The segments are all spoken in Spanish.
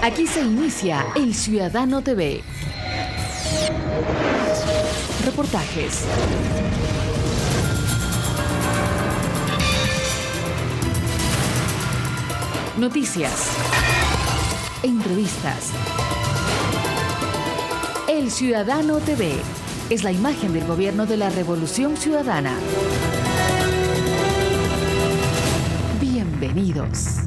Aquí se inicia El Ciudadano TV. Reportajes. Noticias. Entrevistas. El Ciudadano TV es la imagen del gobierno de la Revolución Ciudadana. Bienvenidos.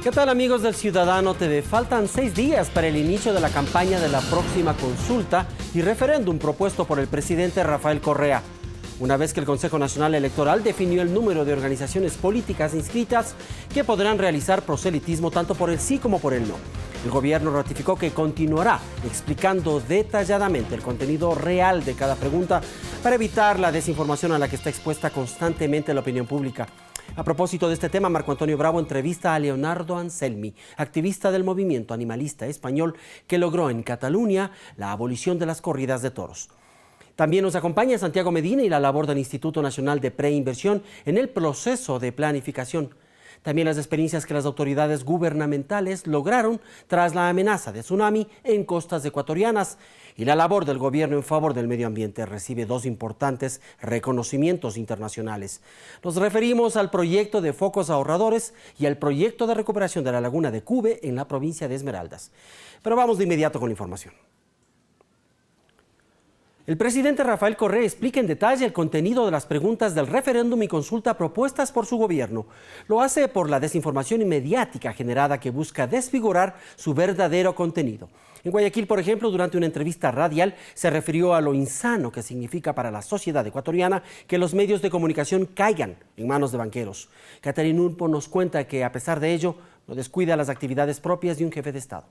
¿Qué tal, amigos del Ciudadano TV? Faltan 6 días para el inicio de la campaña de la próxima consulta y referéndum propuesto por el presidente Rafael Correa. Una vez que el Consejo Nacional Electoral definió el número de organizaciones políticas inscritas que podrán realizar proselitismo tanto por el sí como por el no. El gobierno ratificó que continuará explicando detalladamente el contenido real de cada pregunta para evitar la desinformación a la que está expuesta constantemente la opinión pública. A propósito de este tema, Marco Antonio Bravo entrevista a Leonardo Anselmi, activista del movimiento animalista español que logró en Cataluña la abolición de las corridas de toros. También nos acompaña Santiago Medina y la labor del Instituto Nacional de Preinversión en el proceso de planificación. También las experiencias que las autoridades gubernamentales lograron tras la amenaza de tsunami en costas ecuatorianas. Y la labor del gobierno en favor del medio ambiente recibe 2 importantes reconocimientos internacionales. Nos referimos al proyecto de focos ahorradores y al proyecto de recuperación de la laguna de Cube en la provincia de Esmeraldas. Pero vamos de inmediato con la información. El presidente Rafael Correa explica en detalle el contenido de las preguntas del referéndum y consulta propuestas por su gobierno. Lo hace por la desinformación mediática generada que busca desfigurar su verdadero contenido. En Guayaquil, por ejemplo, durante una entrevista radial, se refirió a lo insano que significa para la sociedad ecuatoriana que los medios de comunicación caigan en manos de banqueros. Catherine Urpo nos cuenta que, a pesar de ello, no descuida las actividades propias de un jefe de Estado.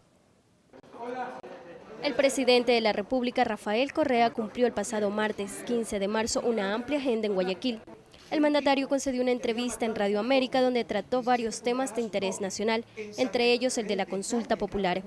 El presidente de la República, Rafael Correa, cumplió el pasado martes 15 de marzo una amplia agenda en Guayaquil. El mandatario concedió una entrevista en Radio América donde trató varios temas de interés nacional, entre ellos el de la consulta popular.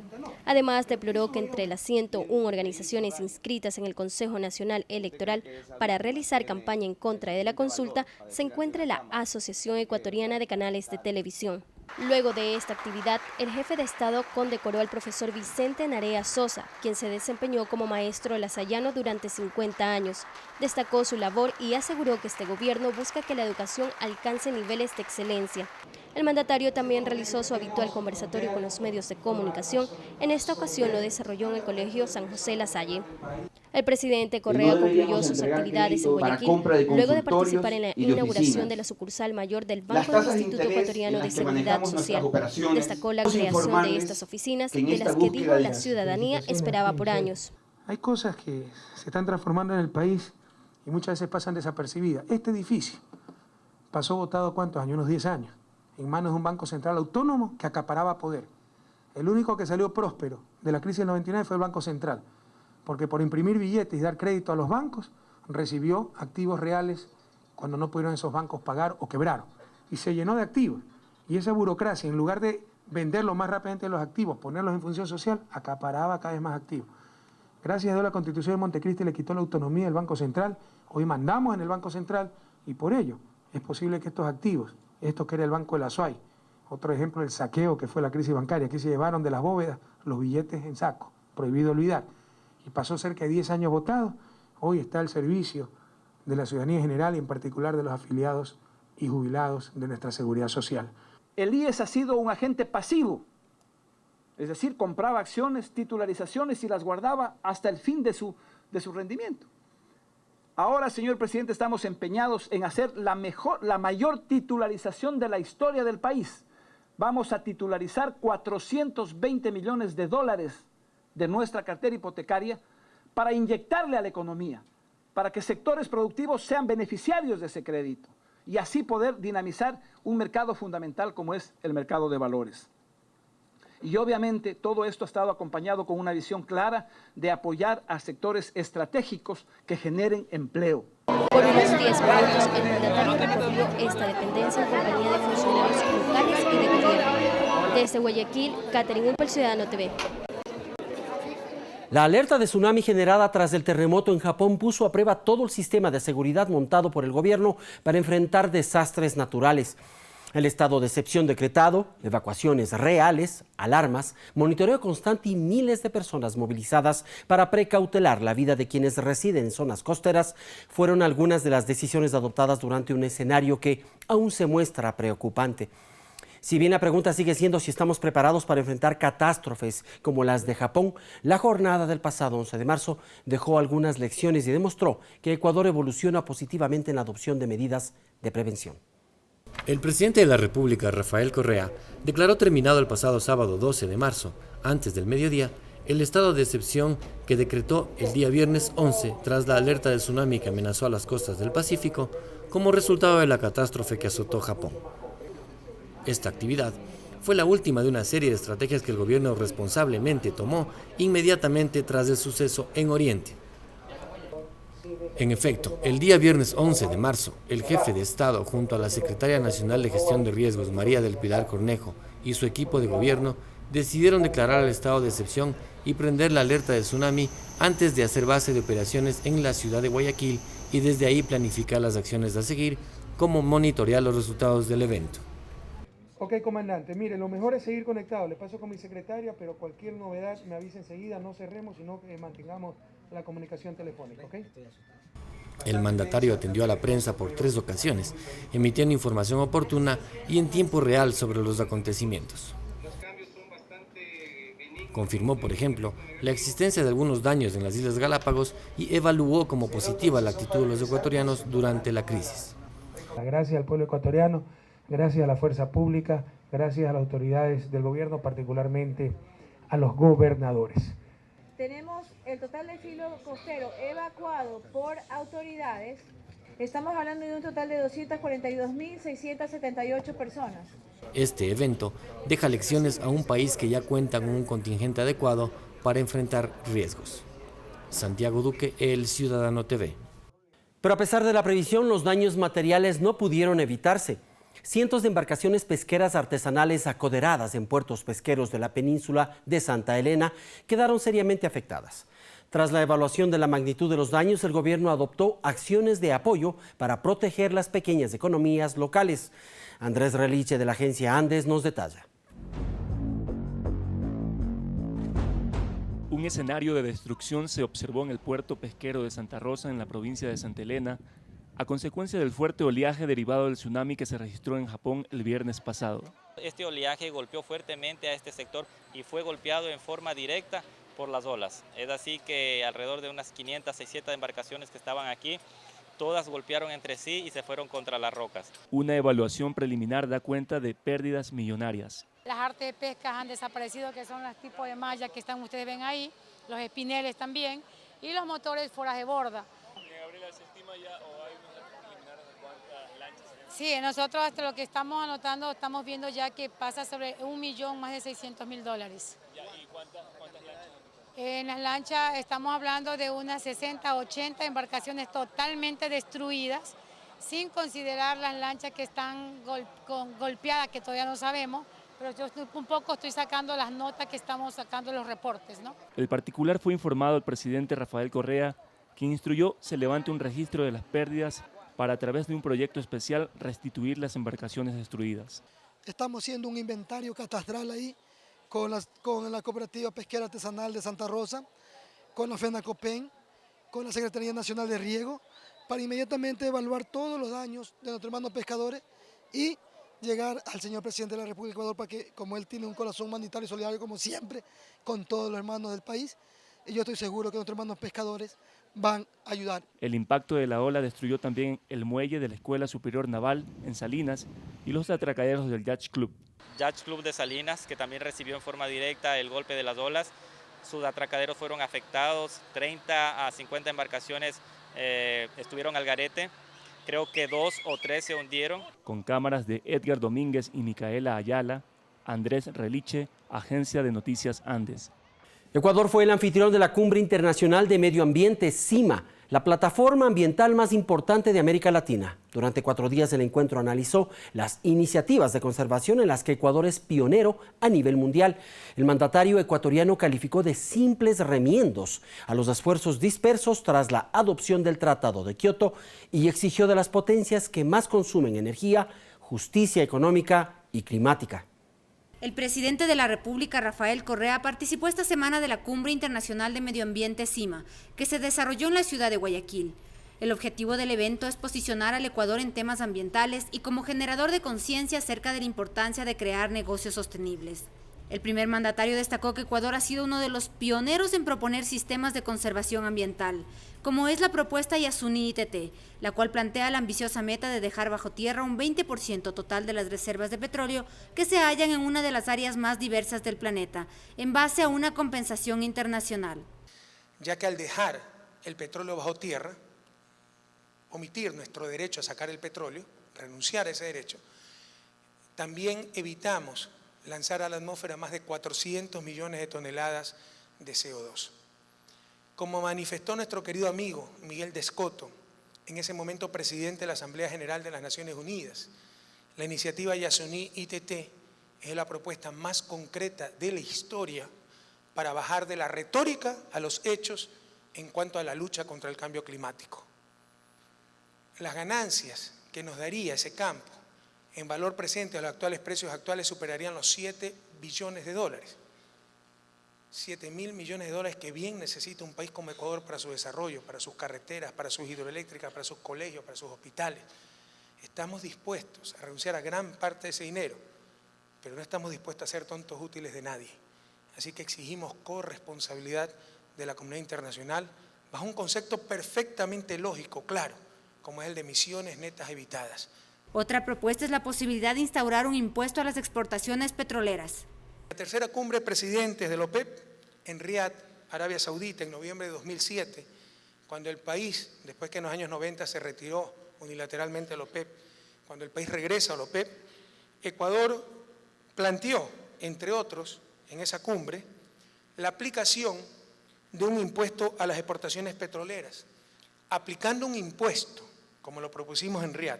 Además, deploró que entre las 101 organizaciones inscritas en el Consejo Nacional Electoral para realizar campaña en contra de la consulta se encuentre la Asociación Ecuatoriana de Canales de Televisión. Luego de esta actividad, el jefe de Estado condecoró al profesor Vicente Narea Sosa, quien se desempeñó como maestro lasallano durante 50 años. Destacó su labor y aseguró que este gobierno busca que la educación alcance niveles de excelencia. El mandatario también realizó su habitual conversatorio con los medios de comunicación. En esta ocasión lo desarrolló en el Colegio San José Lasalle. El presidente Correa concluyó sus actividades en Guayaquil luego de participar en la inauguración de la sucursal mayor del Banco del Instituto Ecuatoriano de Seguridad Social. Destacó la creación de estas oficinas, de las que dijo la ciudadanía esperaba por años. Hay cosas que se están transformando en el país y muchas veces pasan desapercibidas. Este edificio pasó votado ¿cuántos años? Unos 10 años, en manos de un banco central autónomo que acaparaba poder. El único que salió próspero de la crisis del 99 fue el Banco Central, porque por imprimir billetes y dar crédito a los bancos, recibió activos reales cuando no pudieron esos bancos pagar o quebraron. Y se llenó de activos. Y esa burocracia, en lugar de venderlos más rápidamente los activos, ponerlos en función social, acaparaba cada vez más activos. Gracias a Dios la Constitución de Montecristi le quitó la autonomía del Banco Central. Hoy mandamos en el Banco Central y por ello es posible que estos activos, esto que era el Banco de la SUAY, otro ejemplo del saqueo que fue la crisis bancaria, aquí se llevaron de las bóvedas los billetes en saco, prohibido olvidar. Y pasó cerca de 10 años votado, hoy está al servicio de la ciudadanía general y en particular de los afiliados y jubilados de nuestra seguridad social. El IES ha sido un agente pasivo, es decir, compraba acciones, titularizaciones y las guardaba hasta el fin de su rendimiento. Ahora, señor presidente, estamos empeñados en hacer la mayor titularización de la historia del país. Vamos a titularizar 420 millones de dólares de nuestra cartera hipotecaria para inyectarle a la economía, para que sectores productivos sean beneficiarios de ese crédito y así poder dinamizar un mercado fundamental como es el mercado de valores. Y obviamente todo esto ha estado acompañado con una visión clara de apoyar a sectores estratégicos que generen empleo. Por unos 10 minutos, el mandatario recorrió esta dependencia en compañía de funcionarios locales y de gobierno. Desde Guayaquil, Catherine Urpo, El Ciudadano TV. La alerta de tsunami generada tras el terremoto en Japón puso a prueba todo el sistema de seguridad montado por el gobierno para enfrentar desastres naturales. El estado de excepción decretado, evacuaciones reales, alarmas, monitoreo constante y miles de personas movilizadas para precautelar la vida de quienes residen en zonas costeras fueron algunas de las decisiones adoptadas durante un escenario que aún se muestra preocupante. Si bien la pregunta sigue siendo si estamos preparados para enfrentar catástrofes como las de Japón, la jornada del pasado 11 de marzo dejó algunas lecciones y demostró que Ecuador evoluciona positivamente en la adopción de medidas de prevención. El presidente de la República, Rafael Correa, declaró terminado el pasado sábado 12 de marzo, antes del mediodía, el estado de excepción que decretó el día viernes 11 tras la alerta de tsunami que amenazó a las costas del Pacífico como resultado de la catástrofe que azotó Japón. Esta actividad fue la última de una serie de estrategias que el gobierno responsablemente tomó inmediatamente tras el suceso en Oriente. En efecto, el día viernes 11 de marzo, el jefe de Estado, junto a la Secretaria Nacional de Gestión de Riesgos, María del Pilar Cornejo, y su equipo de gobierno, decidieron declarar el estado de excepción y prender la alerta de tsunami antes de hacer base de operaciones en la ciudad de Guayaquil y desde ahí planificar las acciones a seguir, como monitorear los resultados del evento. Ok, comandante, mire, lo mejor es seguir conectado. Le paso con mi secretaria, pero cualquier novedad me avisa enseguida, no cerremos, sino que mantengamos la comunicación telefónica, ¿ok? El mandatario atendió a la prensa por 3 ocasiones, emitiendo información oportuna y en tiempo real sobre los acontecimientos. Confirmó, por ejemplo, la existencia de algunos daños en las Islas Galápagos y evaluó como positiva la actitud de los ecuatorianos durante la crisis. Gracias al pueblo ecuatoriano, gracias a la fuerza pública, gracias a las autoridades del gobierno, particularmente a los gobernadores. Tenemos el total de filo costero evacuado por autoridades. Estamos hablando de un total de 242.678 personas. Este evento deja lecciones a un país que ya cuenta con un contingente adecuado para enfrentar riesgos. Santiago Duque, El Ciudadano TV. Pero a pesar de la previsión, los daños materiales no pudieron evitarse. Cientos de embarcaciones pesqueras artesanales acoderadas en puertos pesqueros de la península de Santa Elena quedaron seriamente afectadas. Tras la evaluación de la magnitud de los daños, el gobierno adoptó acciones de apoyo para proteger las pequeñas economías locales. Andrés Reliche de la agencia Andes nos detalla. Un escenario de destrucción se observó en el puerto pesquero de Santa Rosa, en la provincia de Santa Elena, a consecuencia del fuerte oleaje derivado del tsunami que se registró en Japón el viernes pasado. Este oleaje golpeó fuertemente a este sector y fue golpeado en forma directa por las olas. Es así que alrededor de unas 500, 600 embarcaciones que estaban aquí, todas golpearon entre sí y se fueron contra las rocas. Una evaluación preliminar da cuenta de pérdidas millonarias. Las artes de pesca han desaparecido, que son los tipos de malla que ustedes ven ahí, los espineles también, y los motores fuera de borda. ¿Se estima ya o hay unos datos preliminares de cuántas lanchas? Sí, nosotros hasta lo que estamos anotando, estamos viendo ya que pasa sobre $1.000.000, más de $600.000. ¿Y cuántas lanchas? En las lanchas estamos hablando de unas 60, 80 embarcaciones totalmente destruidas, sin considerar las lanchas que están golpeadas, que todavía no sabemos, pero yo estoy sacando las notas que estamos sacando los reportes, ¿no? El particular fue informado al presidente Rafael Correa, quien instruyó se levante un registro de las pérdidas para, a través de un proyecto especial, restituir las embarcaciones destruidas. Estamos haciendo un inventario catastral ahí con la Cooperativa Pesquera Artesanal de Santa Rosa, con la FENACOPEN, con la Secretaría Nacional de Riego, para inmediatamente evaluar todos los daños de nuestros hermanos pescadores y llegar al señor presidente de la República de Ecuador para que, como él tiene un corazón humanitario y solidario como siempre, con todos los hermanos del país, y yo estoy seguro que nuestros hermanos pescadores van a ayudar. El impacto de la ola destruyó también el muelle de la Escuela Superior Naval en Salinas y los atracaderos del Yacht Club. Yacht Club de Salinas, que también recibió en forma directa el golpe de las olas. Sus atracaderos fueron afectados, 30 a 50 embarcaciones estuvieron al garete. Creo que 2 o 3 se hundieron. Con cámaras de Edgar Domínguez y Micaela Ayala, Andrés Reliche, Agencia de Noticias Andes. Ecuador fue el anfitrión de la Cumbre Internacional de Medio Ambiente, CIMA, la plataforma ambiental más importante de América Latina. Durante 4 días el encuentro analizó las iniciativas de conservación en las que Ecuador es pionero a nivel mundial. El mandatario ecuatoriano calificó de simples remiendos a los esfuerzos dispersos tras la adopción del Tratado de Kioto y exigió de las potencias que más consumen energía, justicia económica y climática. El presidente de la República, Rafael Correa, participó esta semana de la Cumbre Internacional de Medio Ambiente CIMA, que se desarrolló en la ciudad de Guayaquil. El objetivo del evento es posicionar al Ecuador en temas ambientales y como generador de conciencia acerca de la importancia de crear negocios sostenibles. El primer mandatario destacó que Ecuador ha sido uno de los pioneros en proponer sistemas de conservación ambiental, como es la propuesta Yasuní ITT, la cual plantea la ambiciosa meta de dejar bajo tierra un 20% total de las reservas de petróleo que se hallan en una de las áreas más diversas del planeta, en base a una compensación internacional. Ya que al dejar el petróleo bajo tierra, omitir nuestro derecho a sacar el petróleo, renunciar a ese derecho, también evitamos lanzar a la atmósfera más de 400 millones de toneladas de CO2. Como manifestó nuestro querido amigo Miguel de Escoto, en ese momento presidente de la Asamblea General de las Naciones Unidas, la iniciativa Yasuní ITT es la propuesta más concreta de la historia para bajar de la retórica a los hechos en cuanto a la lucha contra el cambio climático. Las ganancias que nos daría ese campo en valor presente a los actuales precios actuales superarían los 7 billones de dólares. 7.000 millones de dólares que bien necesita un país como Ecuador para su desarrollo, para sus carreteras, para sus hidroeléctricas, para sus colegios, para sus hospitales. Estamos dispuestos a renunciar a gran parte de ese dinero, pero no estamos dispuestos a ser tontos útiles de nadie. Así que exigimos corresponsabilidad de la comunidad internacional bajo un concepto perfectamente lógico, claro, como es el de emisiones netas evitadas. Otra propuesta es la posibilidad de instaurar un impuesto a las exportaciones petroleras. La tercera cumbre de presidentes de la OPEP en Riad, Arabia Saudita, en noviembre de 2007, cuando el país, después que en los años 90 se retiró unilateralmente de la OPEP, cuando el país regresa a la OPEP, Ecuador planteó, entre otros, en esa cumbre, la aplicación de un impuesto a las exportaciones petroleras, aplicando un impuesto, como lo propusimos en Riad,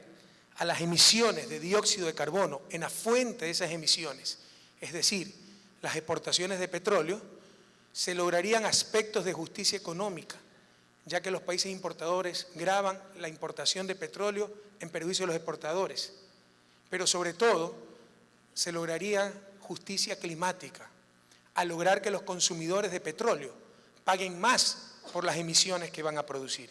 a las emisiones de dióxido de carbono en la fuente de esas emisiones, es decir, las exportaciones de petróleo, se lograrían aspectos de justicia económica, ya que los países importadores gravan la importación de petróleo en perjuicio de los exportadores. Pero sobre todo, se lograría justicia climática, al lograr que los consumidores de petróleo paguen más por las emisiones que van a producir.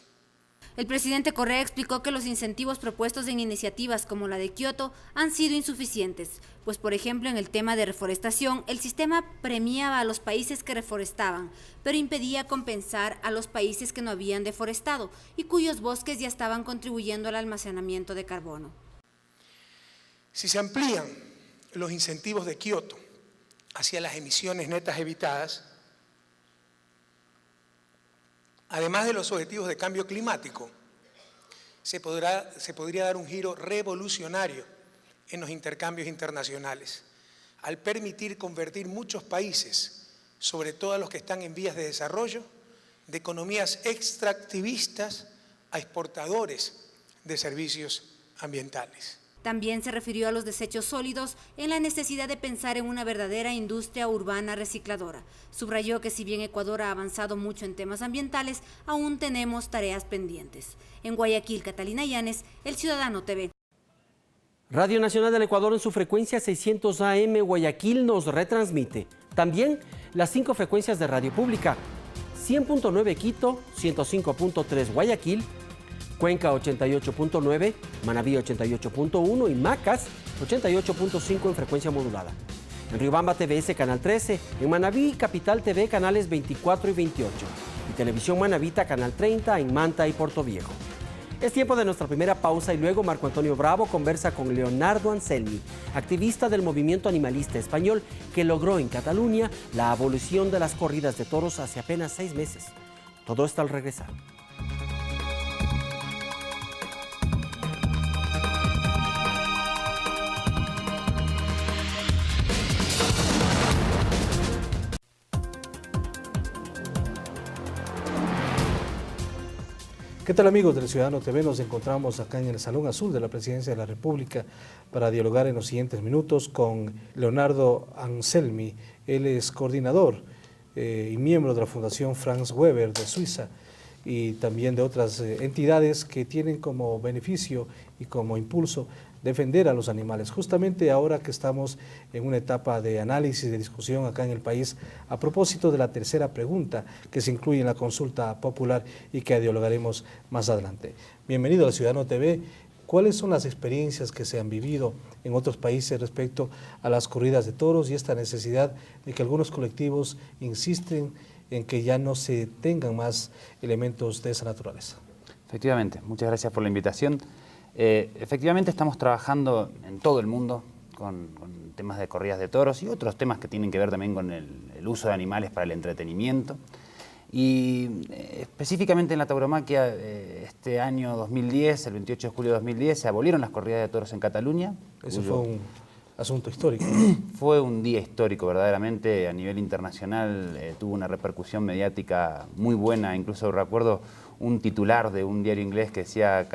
El presidente Correa explicó que los incentivos propuestos en iniciativas como la de Kioto han sido insuficientes, pues por ejemplo en el tema de reforestación, el sistema premiaba a los países que reforestaban, pero impedía compensar a los países que no habían deforestado y cuyos bosques ya estaban contribuyendo al almacenamiento de carbono. Si se amplían los incentivos de Kioto hacia las emisiones netas evitadas, además de los objetivos de cambio climático, se podría dar un giro revolucionario en los intercambios internacionales, al permitir convertir muchos países, sobre todo los que están en vías de desarrollo, de economías extractivistas a exportadores de servicios ambientales. También se refirió a los desechos sólidos en la necesidad de pensar en una verdadera industria urbana recicladora. Subrayó que si bien Ecuador ha avanzado mucho en temas ambientales, aún tenemos tareas pendientes. En Guayaquil, Catalina Llanes, El Ciudadano TV. Radio Nacional del Ecuador en su frecuencia 600 AM Guayaquil nos retransmite. También las 5 frecuencias de Radio Pública, 100.9 Quito, 105.3 Guayaquil, Cuenca 88.9, Manabí 88.1 y Macas 88.5 en frecuencia modulada. En Riobamba TVS Canal 13, en Manabí Capital TV canales 24 y 28 y Televisión Manabita Canal 30 en Manta y Portoviejo. Es tiempo de nuestra primera pausa y luego Marco Antonio Bravo conversa con Leonardo Anselmi, activista del movimiento animalista español que logró en Cataluña la abolición de las corridas de toros hace apenas 6 meses. Todo está al regresar. ¿Qué tal, amigos del Ciudadano TV? Nos encontramos acá en el Salón Azul de la Presidencia de la República para dialogar en los siguientes minutos con Leonardo Anselmi. Él es coordinador y miembro de la Fundación Franz Weber de Suiza y también de otras entidades que tienen como beneficio y como impulso defender a los animales. Justamente ahora que estamos en una etapa de análisis, de discusión acá en el país, a propósito de la tercera pregunta que se incluye en la consulta popular y que dialogaremos más adelante. Bienvenido a Ciudadano TV. ¿Cuáles son las experiencias que se han vivido en otros países respecto a las corridas de toros y esta necesidad de que algunos colectivos insisten en que ya no se tengan más elementos de esa naturaleza? Efectivamente, muchas gracias por la invitación. Efectivamente estamos trabajando en todo el mundo con temas de corridas de toros y otros temas que tienen que ver también con el uso de animales para el entretenimiento. Y específicamente en la tauromaquia, este año 2010, el 28 de julio de 2010, se abolieron las corridas de toros en Cataluña. Eso fue un asunto histórico. Fue un día histórico, verdaderamente, a nivel internacional, tuvo una repercusión mediática muy buena. Incluso recuerdo un titular de un diario inglés que decía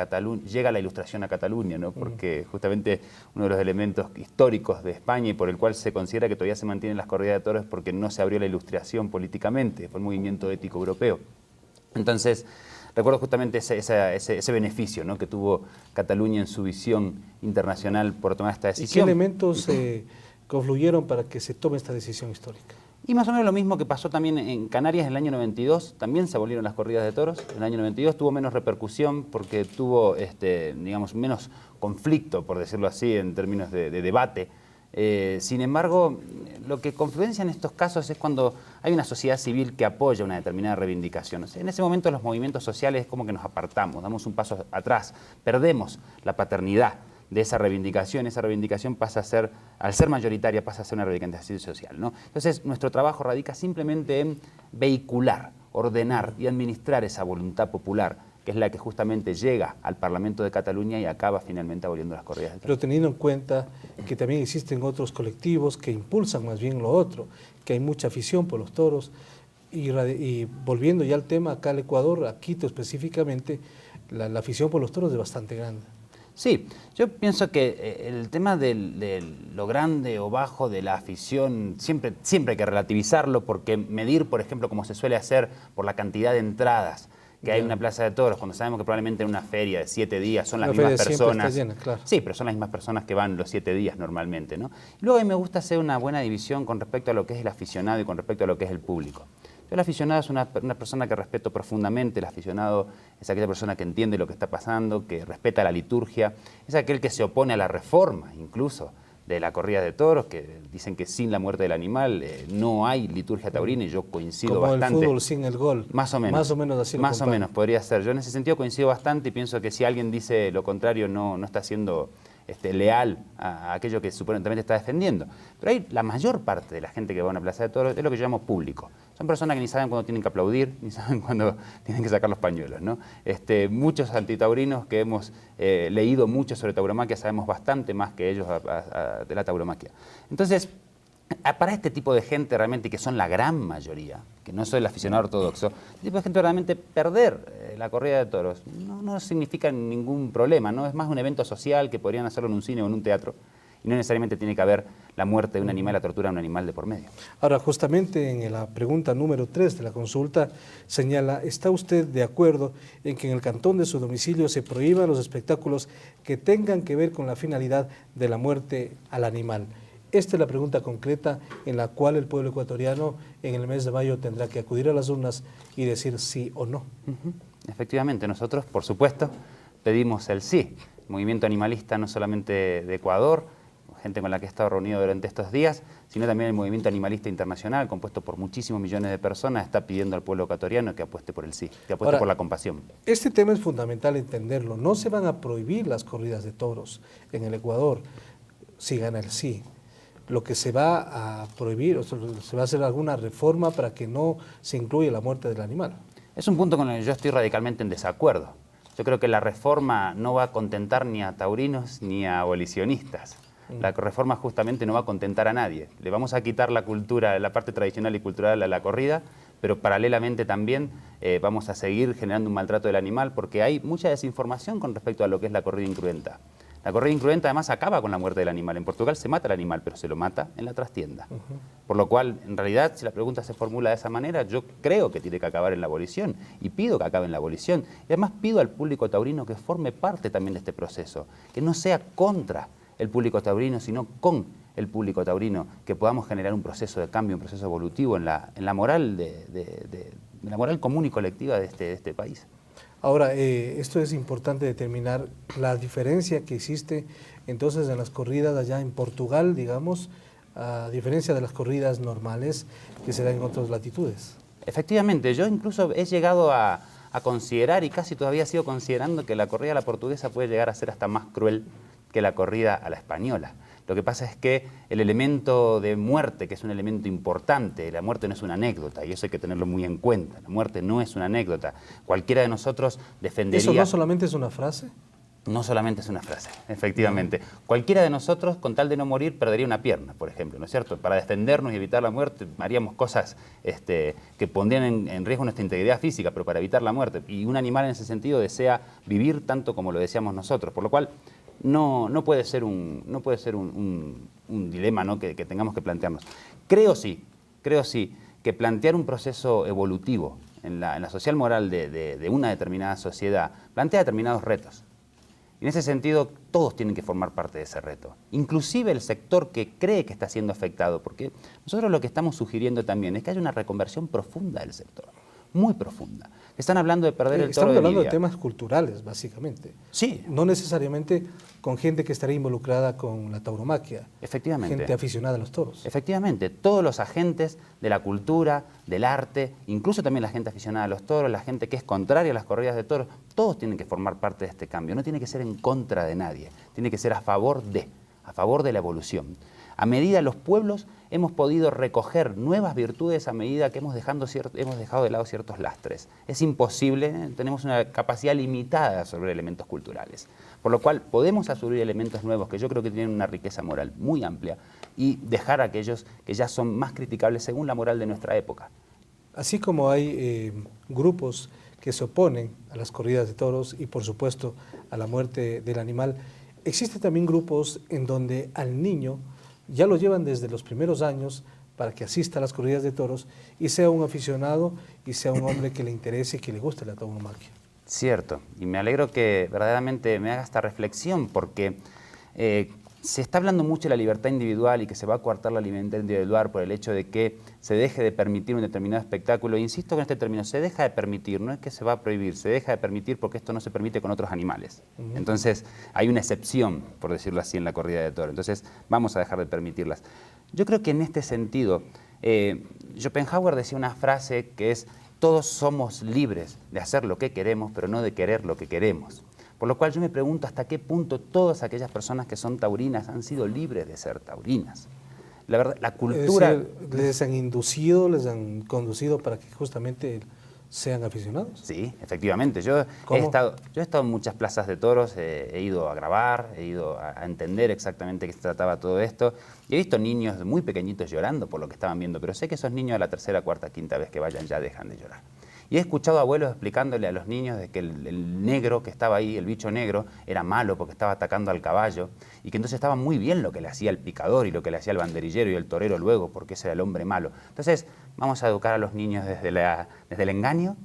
llega la ilustración a Cataluña, ¿no? Porque justamente uno de los elementos históricos de España y por el cual se considera que todavía se mantienen las corridas de toros es porque no se abrió la ilustración políticamente, fue el movimiento ético europeo. Entonces, recuerdo justamente ese beneficio, ¿no?, que tuvo Cataluña en su visión internacional por tomar esta decisión. ¿Y qué elementos confluyeron para que se tome esta decisión histórica? Y más o menos lo mismo que pasó también en Canarias en el año 92, también se abolieron las corridas de toros. En el año 92 tuvo menos repercusión porque tuvo, digamos, menos conflicto, por decirlo así, en términos de debate. Sin embargo, lo que confluencia en estos casos es cuando hay una sociedad civil que apoya una determinada reivindicación. O sea, en ese momento los movimientos sociales es como que nos apartamos, damos un paso atrás, perdemos la paternidad de esa reivindicación pasa a ser, al ser mayoritaria, pasa a ser una reivindicación social, ¿no? Entonces, nuestro trabajo radica simplemente en vehicular, ordenar y administrar esa voluntad popular, que es la que justamente llega al Parlamento de Cataluña y acaba finalmente aboliendo las corridas de toros. Pero teniendo en cuenta que también existen otros colectivos que impulsan más bien lo otro, que hay mucha afición por los toros, y volviendo ya al tema acá al Ecuador, a Quito específicamente, la afición por los toros es bastante grande. Sí, yo pienso que el tema de lo grande o bajo de la afición siempre hay que relativizarlo, porque medir, por ejemplo, como se suele hacer por la cantidad de entradas que hay en una plaza de toros, cuando sabemos que probablemente en una feria de 7 días son las mismas personas. Está llena, claro. Sí, pero son las mismas personas que van los 7 días normalmente, ¿no? Luego a mí me gusta hacer una buena división con respecto a lo que es el aficionado y con respecto a lo que es el público. El aficionado es una persona que respeto profundamente. El aficionado es aquella persona que entiende lo que está pasando, que respeta la liturgia, es aquel que se opone a la reforma incluso de la corrida de toros, que dicen que sin la muerte del animal no hay liturgia taurina, y yo coincido bastante. Como el fútbol sin el gol. Más o menos. Más o menos así lo Más o menos podría ser. Yo en ese sentido coincido bastante y pienso que si alguien dice lo contrario no está siendo leal a aquello que supuestamente está defendiendo. Pero hay la mayor parte de la gente que va a una plaza de toros es lo que yo llamo público. Son personas que ni saben cuándo tienen que aplaudir, ni saben cuándo tienen que sacar los pañuelos, ¿no? Muchos antitaurinos que hemos leído mucho sobre tauromaquia sabemos bastante más que ellos de la tauromaquia. Entonces, para este tipo de gente realmente, que son la gran mayoría, que no soy el aficionado ortodoxo, este tipo de gente realmente perder la corrida de toros no significa ningún problema, ¿no? Es más un evento social que podrían hacerlo en un cine o en un teatro, y no necesariamente tiene que haber la muerte de un animal, la tortura de un animal de por medio. Ahora, justamente en la pregunta número 3 de la consulta señala: ¿está usted de acuerdo en que en el cantón de su domicilio se prohíban los espectáculos que tengan que ver con la finalidad de la muerte al animal? Esta es la pregunta concreta en la cual el pueblo ecuatoriano en el mes de mayo tendrá que acudir a las urnas y decir sí o no. Efectivamente, nosotros, por supuesto, pedimos el sí. El movimiento animalista no solamente de Ecuador, gente con la que he estado reunido durante estos días, sino también el movimiento animalista internacional, compuesto por muchísimos millones de personas, está pidiendo al pueblo ecuatoriano que apueste por el sí, que apueste por la compasión. Este tema es fundamental entenderlo. No se van a prohibir las corridas de toros en el Ecuador si gana el sí. Lo que se va a prohibir, o sea, se va a hacer alguna reforma para que no se incluya la muerte del animal. Es un punto con el que yo estoy radicalmente en desacuerdo. Yo creo que la reforma no va a contentar ni a taurinos ni a abolicionistas. La reforma justamente no va a contentar a nadie. Le vamos a quitar la cultura, la parte tradicional y cultural a la corrida, pero paralelamente también vamos a seguir generando un maltrato del animal porque hay mucha desinformación con respecto a lo que es la corrida incruenta. La corrida incruenta además acaba con la muerte del animal. En Portugal se mata el animal, pero se lo mata en la trastienda. Por lo cual, en realidad, si la pregunta se formula de esa manera, yo creo que tiene que acabar en la abolición y pido que acabe en la abolición. Y además pido al público taurino que forme parte también de este proceso, que no sea contra el público taurino, sino con el público taurino, que podamos generar un proceso de cambio, un proceso evolutivo en la moral, la moral común y colectiva de este país. Ahora, esto es importante determinar la diferencia que existe entonces en las corridas allá en Portugal, digamos, a diferencia de las corridas normales que se dan en otras latitudes. Efectivamente, yo incluso he llegado a considerar, y casi todavía sigo considerando, que la corrida a la portuguesa puede llegar a ser hasta más cruel que la corrida a la española. Lo que pasa es que el elemento de muerte, que es un elemento importante, la muerte no es una anécdota, y eso hay que tenerlo muy en cuenta. La muerte no es una anécdota. Cualquiera de nosotros defendería... ¿Eso no solamente es una frase? No solamente es una frase, efectivamente. Cualquiera de nosotros, con tal de no morir, perdería una pierna, por ejemplo, ¿no es cierto? Para defendernos y evitar la muerte, haríamos cosas que pondrían en riesgo nuestra integridad física, pero para evitar la muerte. Y un animal en ese sentido desea vivir tanto como lo deseamos nosotros, por lo cual no puede ser un dilema, ¿no? que tengamos que plantearnos. Creo sí que plantear un proceso evolutivo en la social moral de una determinada sociedad plantea determinados retos. En ese sentido, todos tienen que formar parte de ese reto, inclusive el sector que cree que está siendo afectado, porque nosotros lo que estamos sugiriendo también es que haya una reconversión profunda del sector, muy profunda. Están hablando de perder el toro de Lidia. Estamos hablando de temas culturales, básicamente. Sí. No necesariamente con gente que estaría involucrada con la tauromaquia. Efectivamente. Gente aficionada a los toros. Efectivamente. Todos los agentes de la cultura, del arte, incluso también la gente aficionada a los toros, la gente que es contraria a las corridas de toros, todos tienen que formar parte de este cambio. No tiene que ser en contra de nadie. Tiene que ser a favor de la evolución. A medida los pueblos hemos podido recoger nuevas virtudes a medida que hemos dejado de lado ciertos lastres. Es imposible, tenemos una capacidad limitada de absorber elementos culturales. Por lo cual podemos absorber elementos nuevos que yo creo que tienen una riqueza moral muy amplia y dejar a aquellos que ya son más criticables según la moral de nuestra época. Así como hay grupos que se oponen a las corridas de toros y por supuesto a la muerte del animal, existen también grupos en donde al niño ya lo llevan desde los primeros años para que asista a las corridas de toros y sea un aficionado y sea un hombre que le interese y que le guste la tauromaquia. Cierto, y me alegro que verdaderamente me haga esta reflexión porque se está hablando mucho de la libertad individual y que se va a coartar la libertad individual por el hecho de que se deje de permitir un determinado espectáculo. Insisto con este término, se deja de permitir, no es que se va a prohibir, se deja de permitir porque esto no se permite con otros animales. Entonces hay una excepción, por decirlo así, en la corrida de toros. Entonces vamos a dejar de permitirlas. Yo creo que en este sentido, Schopenhauer decía una frase que es: todos somos libres de hacer lo que queremos, pero no de querer lo que queremos. Por lo cual yo me pregunto hasta qué punto todas aquellas personas que son taurinas han sido libres de ser taurinas. La verdad, la cultura... Es decir, ¿les han inducido, les han conducido para que justamente sean aficionados? Sí, efectivamente. Yo he estado en muchas plazas de toros, he ido a grabar, he ido a entender exactamente qué se trataba todo esto. Y he visto niños muy pequeñitos llorando por lo que estaban viendo, pero sé que esos niños a la tercera, cuarta, quinta vez que vayan ya dejan de llorar. Y he escuchado abuelos explicándole a los niños de que el negro que estaba ahí, el bicho negro, era malo porque estaba atacando al caballo y que entonces estaba muy bien lo que le hacía el picador y lo que le hacía el banderillero y el torero luego, porque ese era el hombre malo. Entonces, ¿vamos a educar a los niños desde el engaño?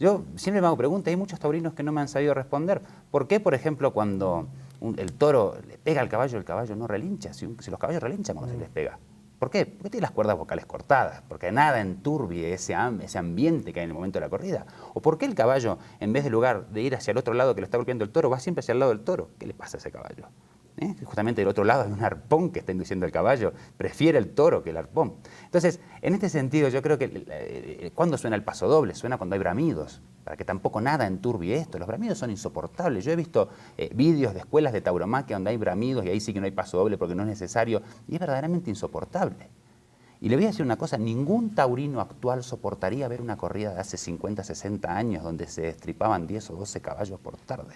Yo siempre me hago preguntas, hay muchos taurinos que no me han sabido responder. ¿Por qué, por ejemplo, cuando el toro le pega al caballo, el caballo no relincha? Si los caballos relinchan cuando se les pega. ¿Por qué? Porque tiene las cuerdas vocales cortadas, porque nada enturbie ese ambiente que hay en el momento de la corrida. ¿O por qué el caballo, en vez de ir hacia el otro lado que lo está golpeando el toro, va siempre hacia el lado del toro? ¿Qué le pasa a ese caballo? Justamente del otro lado hay un arpón que está induciendo el caballo, prefiere el toro que el arpón. Entonces, en este sentido, yo creo que ¿cuándo suena el paso doble? Suena cuando hay bramidos, para que tampoco nada enturbie esto. Los bramidos son insoportables. Yo he visto vídeos de escuelas de tauromaquia donde hay bramidos y ahí sí que no hay paso doble porque no es necesario, y es verdaderamente insoportable. Y le voy a decir una cosa, ningún taurino actual soportaría ver una corrida de hace 50, 60 años donde se destripaban 10 o 12 caballos por tarde.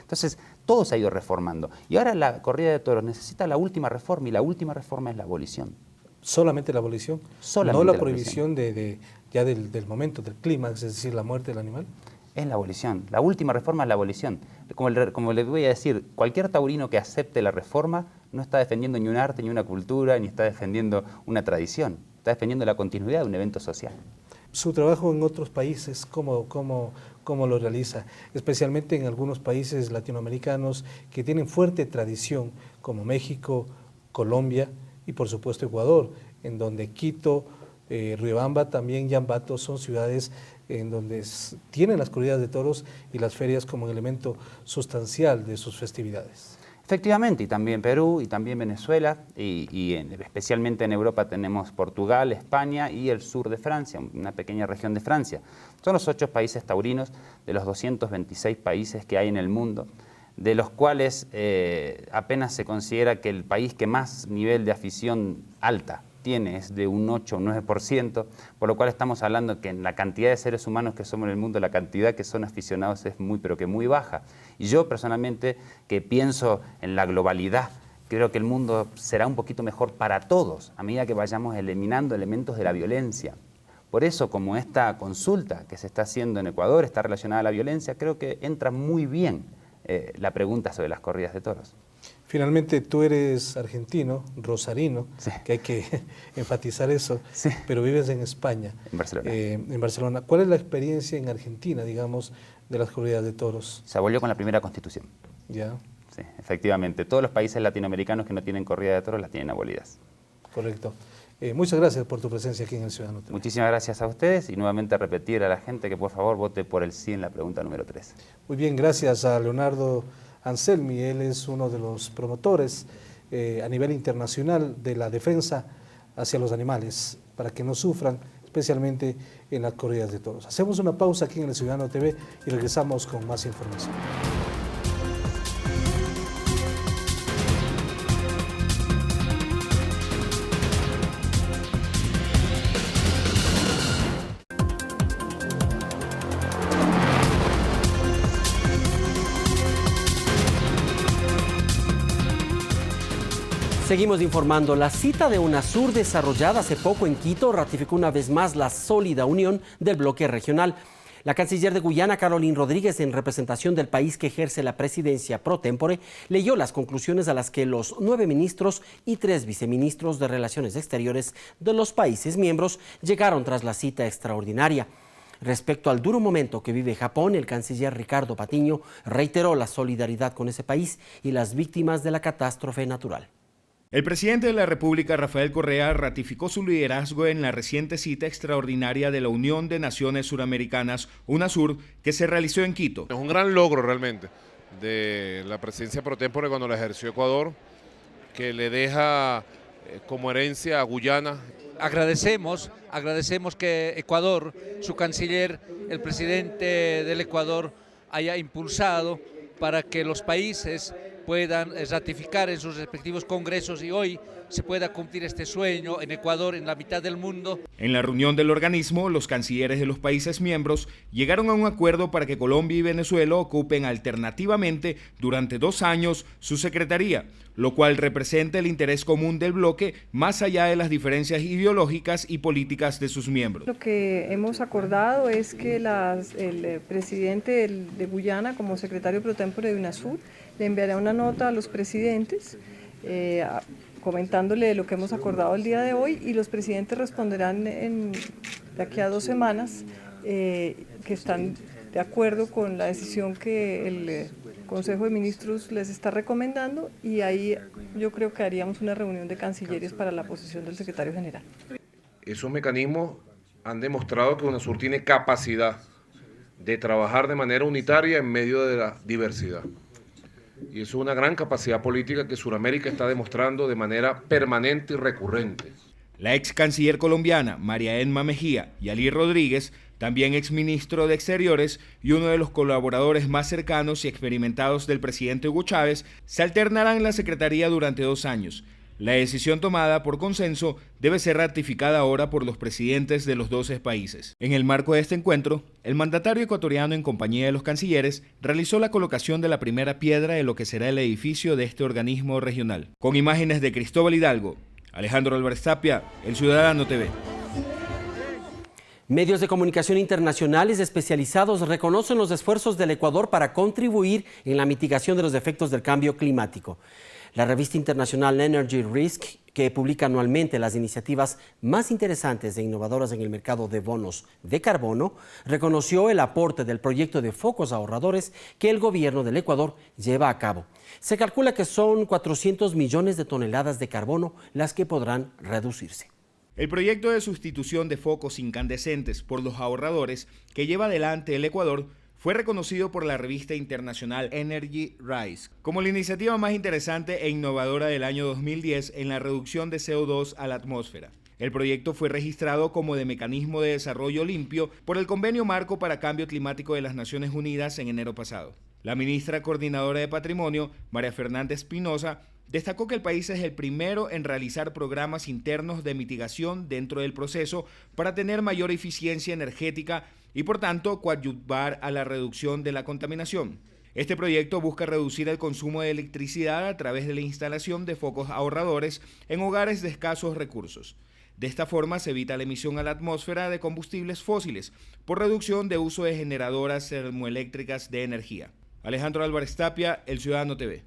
Entonces, todo se ha ido reformando. Y ahora la corrida de toros necesita la última reforma, y la última reforma es la abolición. ¿Solamente la abolición? Solamente ¿No la la prohibición del momento, del clímax, es decir, la muerte del animal? Es la abolición. La última reforma es la abolición. Como les voy a decir, cualquier taurino que acepte la reforma no está defendiendo ni un arte, ni una cultura, ni está defendiendo una tradición. Está defendiendo la continuidad de un evento social. Su trabajo en otros países, ¿cómo lo realiza? Especialmente en algunos países latinoamericanos que tienen fuerte tradición, como México, Colombia y por supuesto Ecuador, en donde Quito, Riobamba, también Yambato son ciudades en donde tienen las corridas de toros y las ferias como un elemento sustancial de sus festividades. Efectivamente, y también Perú, y también Venezuela, especialmente en Europa tenemos Portugal, España y el sur de Francia, una pequeña región de Francia. Son los 8 países taurinos de los 226 países que hay en el mundo, de los cuales apenas se considera que el país que más nivel de afición alta tiene es de un 8 o 9%, por lo cual estamos hablando que en la cantidad de seres humanos que somos en el mundo, la cantidad que son aficionados es muy, pero que muy baja. Y yo personalmente, que pienso en la globalidad, creo que el mundo será un poquito mejor para todos a medida que vayamos eliminando elementos de la violencia. Por eso, como esta consulta que se está haciendo en Ecuador está relacionada a la violencia, creo que entra muy bien la pregunta sobre las corridas de toros. Finalmente, tú eres argentino, rosarino, sí, que hay que enfatizar eso, sí, pero vives en España. En Barcelona. En Barcelona. ¿Cuál es la experiencia en Argentina, digamos, de las corridas de toros? Se abolió con la primera Constitución. Ya. Sí, efectivamente. Todos los países latinoamericanos que no tienen corrida de toros las tienen abolidas. Correcto. Muchas gracias por tu presencia aquí en el Ciudadano TV. Muchísimas gracias a ustedes y nuevamente repetir a la gente que por favor vote por el sí en la pregunta número 3. Muy bien, gracias a Leonardo Anselmi. Él es uno de los promotores a nivel internacional de la defensa hacia los animales, para que no sufran, especialmente en las corridas de toros. Hacemos una pausa aquí en el Ciudadano TV y regresamos con más información. Seguimos informando. La cita de UNASUR desarrollada hace poco en Quito ratificó una vez más la sólida unión del bloque regional. La canciller de Guyana, Carolyn Rodríguez, en representación del país que ejerce la presidencia pro tempore, leyó las conclusiones a las que los 9 ministros y 3 viceministros de Relaciones Exteriores de los países miembros llegaron tras la cita extraordinaria. Respecto al duro momento que vive Japón, el canciller Ricardo Patiño reiteró la solidaridad con ese país y las víctimas de la catástrofe natural. El presidente de la República, Rafael Correa, ratificó su liderazgo en la reciente cita extraordinaria de la Unión de Naciones Suramericanas, UNASUR, que se realizó en Quito. Es un gran logro realmente de la presidencia pro tempore cuando la ejerció Ecuador, que le deja como herencia a Guyana. Agradecemos que Ecuador, su canciller, el presidente del Ecuador, haya impulsado para que los países puedan ratificar en sus respectivos congresos y hoy se pueda cumplir este sueño en Ecuador, en la mitad del mundo. En la reunión del organismo, los cancilleres de los países miembros llegaron a un acuerdo para que Colombia y Venezuela ocupen alternativamente durante 2 años su secretaría, lo cual representa el interés común del bloque más allá de las diferencias ideológicas y políticas de sus miembros. Lo que hemos acordado es que el presidente de Guyana, como secretario pro tempore de UNASUR, le enviará una nota a los presidentes comentándole lo que hemos acordado el día de hoy, y los presidentes responderán de aquí a 2 semanas que están de acuerdo con la decisión que el Consejo de Ministros les está recomendando, y ahí yo creo que haríamos una reunión de cancilleres para la posición del secretario general. Esos mecanismos han demostrado que UNASUR tiene capacidad de trabajar de manera unitaria en medio de la diversidad. Y eso es una gran capacidad política que Sudamérica está demostrando de manera permanente y recurrente. La ex canciller colombiana María Emma Mejía y Ali Rodríguez, también exministro de Exteriores y uno de los colaboradores más cercanos y experimentados del presidente Hugo Chávez, se alternarán en la secretaría durante 2 años. La decisión tomada por consenso debe ser ratificada ahora por los presidentes de los 12 países. En el marco de este encuentro, el mandatario ecuatoriano, en compañía de los cancilleres, realizó la colocación de la primera piedra de lo que será el edificio de este organismo regional. Con imágenes de Cristóbal Hidalgo, Alejandro Álvarez Tapia, El Ciudadano TV. Medios de comunicación internacionales especializados reconocen los esfuerzos del Ecuador para contribuir en la mitigación de los efectos del cambio climático. La revista internacional Energy Risk, que publica anualmente las iniciativas más interesantes e innovadoras en el mercado de bonos de carbono, reconoció el aporte del proyecto de focos ahorradores que el gobierno del Ecuador lleva a cabo. Se calcula que son 400 millones de toneladas de carbono las que podrán reducirse. El proyecto de sustitución de focos incandescentes por los ahorradores que lleva adelante el Ecuador fue reconocido por la revista internacional Energy Risk como la iniciativa más interesante e innovadora del año 2010 en la reducción de CO2 a la atmósfera. El proyecto fue registrado como de Mecanismo de Desarrollo Limpio por el Convenio Marco para Cambio Climático de las Naciones Unidas en enero pasado. La ministra coordinadora de Patrimonio, María Fernanda Espinosa, destacó que el país es el primero en realizar programas internos de mitigación dentro del proceso para tener mayor eficiencia energética y por tanto coadyuvar a la reducción de la contaminación. Este proyecto busca reducir el consumo de electricidad a través de la instalación de focos ahorradores en hogares de escasos recursos. De esta forma se evita la emisión a la atmósfera de combustibles fósiles por reducción de uso de generadoras termoeléctricas de energía. Alejandro Álvarez Tapia, El Ciudadano TV.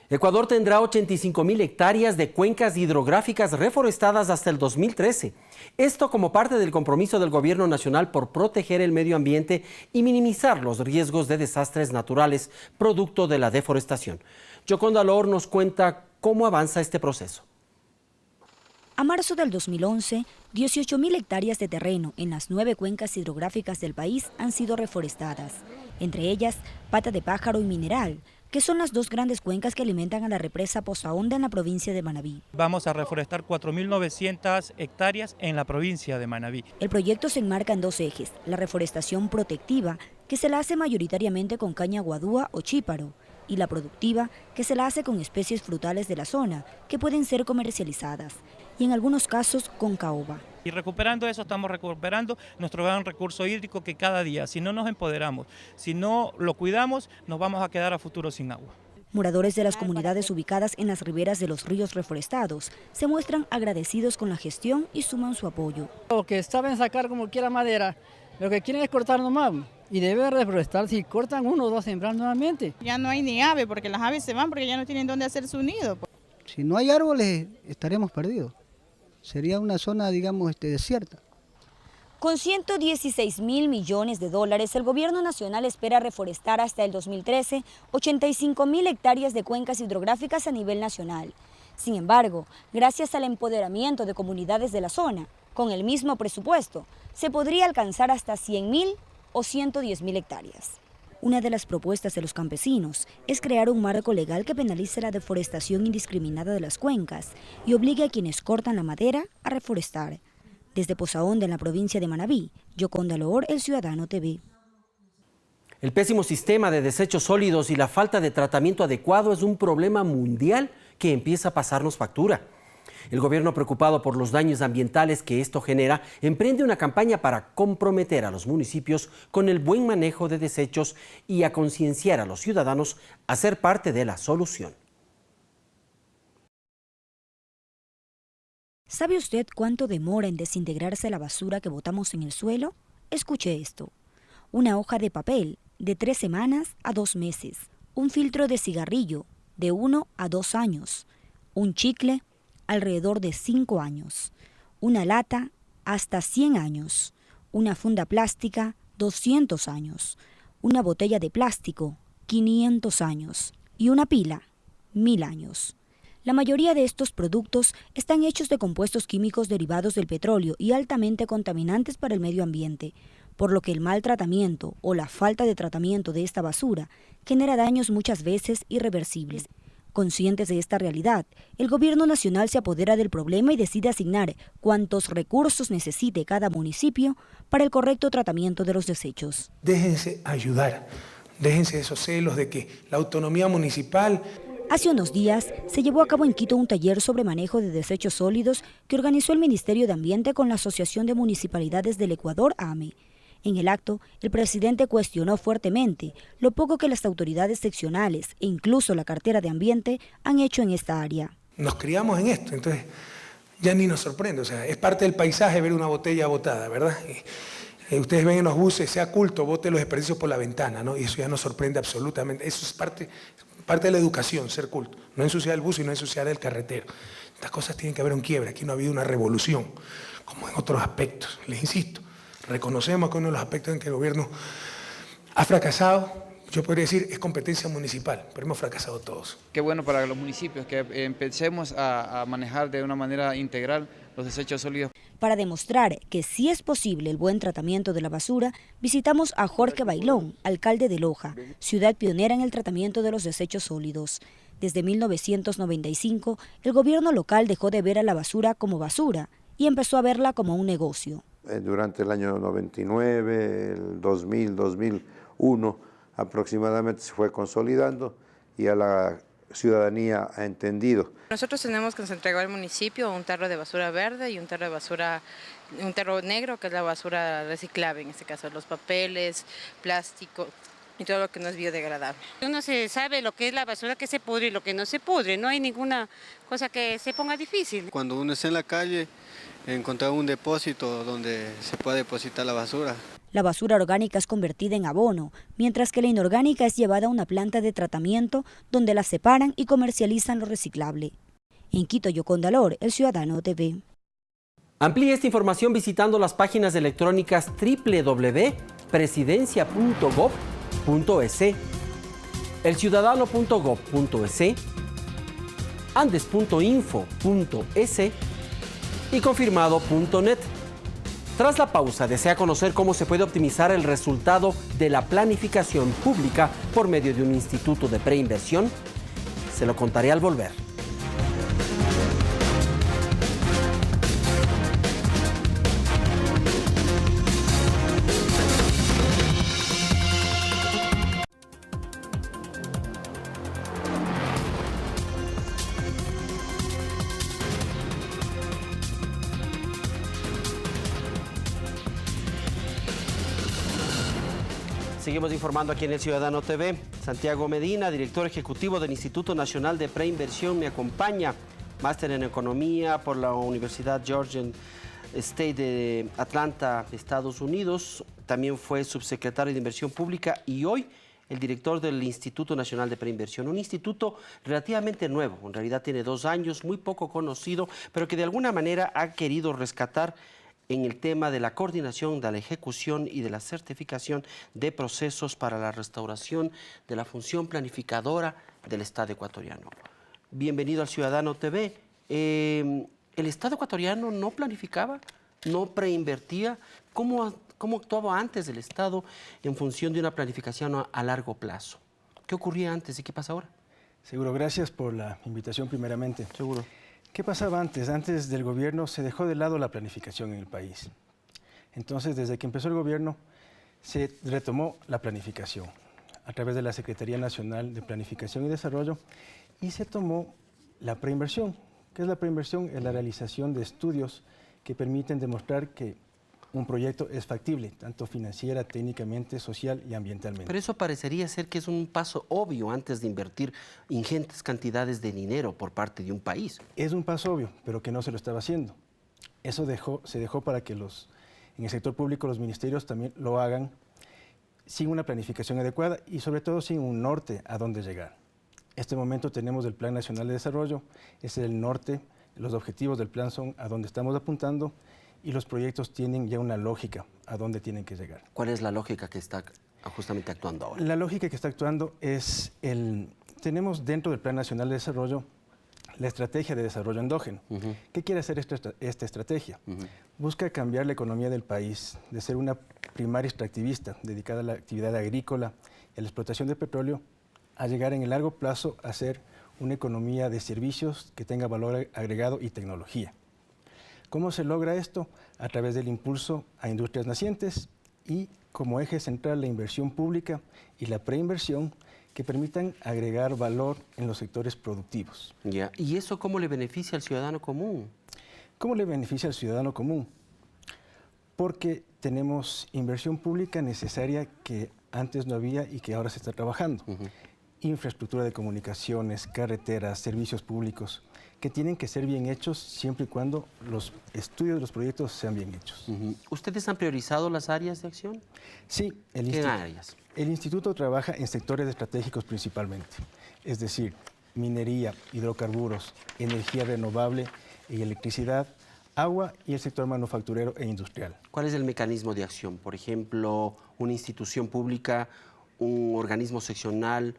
Ecuador tendrá 85.000 hectáreas de cuencas hidrográficas reforestadas hasta el 2013. Esto como parte del compromiso del Gobierno Nacional por proteger el medio ambiente y minimizar los riesgos de desastres naturales producto de la deforestación. Yoconda Lor nos cuenta cómo avanza este proceso. A marzo del 2011, 18.000 hectáreas de terreno en las 9 cuencas hidrográficas del país han sido reforestadas, entre ellas Pata de Pájaro y Mineral, que son las 2 grandes cuencas que alimentan a la represa Poza Honda en la provincia de Manabí. Vamos a reforestar 4.900 hectáreas en la provincia de Manabí. El proyecto se enmarca en 2 ejes, la reforestación protectiva, que se la hace mayoritariamente con caña guadúa o chíparo, y la productiva, que se la hace con especies frutales de la zona, que pueden ser comercializadas, y en algunos casos con caoba. Y recuperando eso, estamos recuperando nuestro gran recurso hídrico que cada día, si no nos empoderamos, si no lo cuidamos, nos vamos a quedar a futuro sin agua. Moradores de las comunidades ubicadas en las riberas de los ríos reforestados se muestran agradecidos con la gestión y suman su apoyo. Lo que saben sacar como quiera madera, lo que quieren es cortar nomás. Y debe reforestar, si cortan 1 o 2 sembrar nuevamente. Ya no hay ni ave, porque las aves se van porque ya no tienen dónde hacer su nido. Si no hay árboles, estaremos perdidos. Sería una zona, digamos, desierta. Con 116.000 millones de dólares, el gobierno nacional espera reforestar hasta el 2013 85.000 hectáreas de cuencas hidrográficas a nivel nacional. Sin embargo, gracias al empoderamiento de comunidades de la zona, con el mismo presupuesto, se podría alcanzar hasta 100.000 o 110.000 hectáreas. Una de las propuestas de los campesinos es crear un marco legal que penalice la deforestación indiscriminada de las cuencas y obligue a quienes cortan la madera a reforestar. Desde Poza Honda, en la provincia de Manabí, Yoconda Lor, El Ciudadano TV. El pésimo sistema de desechos sólidos y la falta de tratamiento adecuado es un problema mundial que empieza a pasarnos factura. El gobierno, preocupado por los daños ambientales que esto genera, emprende una campaña para comprometer a los municipios con el buen manejo de desechos y a concienciar a los ciudadanos a ser parte de la solución. ¿Sabe usted cuánto demora en desintegrarse la basura que botamos en el suelo? Escuche esto. Una hoja de papel, de 3 semanas a 2 meses. Un filtro de cigarrillo, de 1 a 2 años. Un chicle, alrededor de 5 años, una lata hasta 100 años, una funda plástica 200 años, una botella de plástico 500 años y una pila 1000 años. La mayoría de estos productos están hechos de compuestos químicos derivados del petróleo y altamente contaminantes para el medio ambiente, por lo que el mal tratamiento o la falta de tratamiento de esta basura genera daños muchas veces irreversibles. Conscientes de esta realidad, el gobierno nacional se apodera del problema y decide asignar cuantos recursos necesite cada municipio para el correcto tratamiento de los desechos. Déjense ayudar, déjense de esos celos de que la autonomía municipal... Hace unos días se llevó a cabo en Quito un taller sobre manejo de desechos sólidos que organizó el Ministerio de Ambiente con la Asociación de Municipalidades del Ecuador, AME. En el acto, el presidente cuestionó fuertemente lo poco que las autoridades seccionales e incluso la cartera de Ambiente han hecho en esta área. nos criamos en esto, entonces ya ni nos sorprende, o sea, es parte del paisaje ver una botella botada, ¿verdad? Ustedes ven en los buses, sea culto, bote los desperdicios por la ventana, ¿no? Y eso ya nos sorprende absolutamente, eso es parte de la educación, ser culto, no ensuciar el bus y no ensuciar el carretero. Estas cosas tienen que haber un quiebre, aquí no ha habido una revolución, como en otros aspectos, les insisto, reconocemos que uno de los aspectos en que el gobierno ha fracasado, yo podría decir, es competencia municipal, pero hemos fracasado todos. Qué bueno para los municipios que empecemos a manejar de una manera integral los desechos sólidos. Para demostrar que sí es posible el buen tratamiento de la basura, visitamos a Jorge Bailón, alcalde de Loja, ciudad pionera en el tratamiento de los desechos sólidos. Desde 1995, el gobierno local dejó de ver a la basura como basura y empezó a verla como un negocio. Durante el año 99, el 2000, 2001, aproximadamente se fue consolidando y a la ciudadanía ha entendido. Nosotros tenemos que nos entregó al municipio un tarro de basura verde y un tarro de basura, un tarro negro, que es la basura reciclable, en este caso los papeles, plástico y todo lo que no es biodegradable. Uno se sabe lo que es la basura que se pudre y lo que no se pudre, no hay ninguna cosa que se ponga difícil. Cuando uno está en la calle, encontrar un depósito donde se pueda depositar la basura. La basura orgánica es convertida en abono, mientras que la inorgánica es llevada a una planta de tratamiento donde la separan y comercializan lo reciclable. En Quito, Yocondalor, El Ciudadano TV. Amplíe esta información visitando las páginas electrónicas www.presidencia.gov.es, elciudadano.gov.es, andes.info.es y confirmado.net. Tras la pausa, desea conocer cómo se puede optimizar el resultado de la planificación pública por medio de un instituto de preinversión. Se lo contaré al volver. Seguimos informando aquí en El Ciudadano TV. Santiago Medina, director ejecutivo del Instituto Nacional de Preinversión, me acompaña. Máster en Economía por la Universidad Georgian State de Atlanta, Estados Unidos. También fue subsecretario de Inversión Pública y hoy el director del Instituto Nacional de Preinversión. Un instituto relativamente nuevo, en realidad tiene 2 años, muy poco conocido, pero que de alguna manera ha querido rescatar en el tema de la coordinación, de la ejecución y de la certificación de procesos para la restauración de la función planificadora del Estado ecuatoriano. Bienvenido al Ciudadano TV. ¿El Estado ecuatoriano no planificaba, no preinvertía? ¿Cómo actuaba antes el Estado en función de una planificación a largo plazo? ¿Qué ocurría antes y qué pasa ahora? Seguro, gracias por la invitación primeramente. Seguro. ¿Qué pasaba antes? Antes del gobierno se dejó de lado la planificación en el país. Entonces, desde que empezó el gobierno, se retomó la planificación a través de la Secretaría Nacional de Planificación y Desarrollo y se tomó la preinversión. ¿Qué es la preinversión? Es la realización de estudios que permiten demostrar que un proyecto es factible, tanto financiera, técnicamente, social y ambientalmente. Pero eso parecería ser que es un paso obvio antes de invertir ingentes cantidades de dinero por parte de un país. Es un paso obvio, pero que no se lo estaba haciendo. Eso se dejó para que en el sector público los ministerios también lo hagan sin una planificación adecuada y sobre todo sin un norte a dónde llegar. En este momento tenemos el Plan Nacional de Desarrollo, es el norte, los objetivos del plan son a dónde estamos apuntando y los proyectos tienen ya una lógica a dónde tienen que llegar. ¿Cuál es la lógica que está justamente actuando ahora? La lógica que está actuando es tenemos dentro del Plan Nacional de Desarrollo la estrategia de desarrollo endógeno. ¿Qué quiere hacer esta estrategia? Busca cambiar la economía del país de ser una primaria extractivista dedicada a la actividad agrícola y a la explotación de petróleo a llegar en el largo plazo a ser una economía de servicios que tenga valor agregado y tecnología. ¿Cómo se logra esto? A través del impulso a industrias nacientes y como eje central la inversión pública y la preinversión que permitan agregar valor en los sectores productivos. Ya. ¿Y eso cómo le beneficia al ciudadano común? ¿Cómo le beneficia al ciudadano común? Porque tenemos inversión pública necesaria que antes no había y que ahora se está trabajando. infraestructura de comunicaciones, carreteras, servicios públicos, que tienen que ser bien hechos siempre y cuando los estudios de los proyectos sean bien hechos. ¿Ustedes han priorizado las áreas de acción? Sí. ¿Qué áreas? El instituto trabaja en sectores estratégicos principalmente, es decir, minería, hidrocarburos, energía renovable y electricidad, agua y el sector manufacturero e industrial. ¿Cuál es el mecanismo de acción? Por ejemplo, una institución pública, un organismo seccional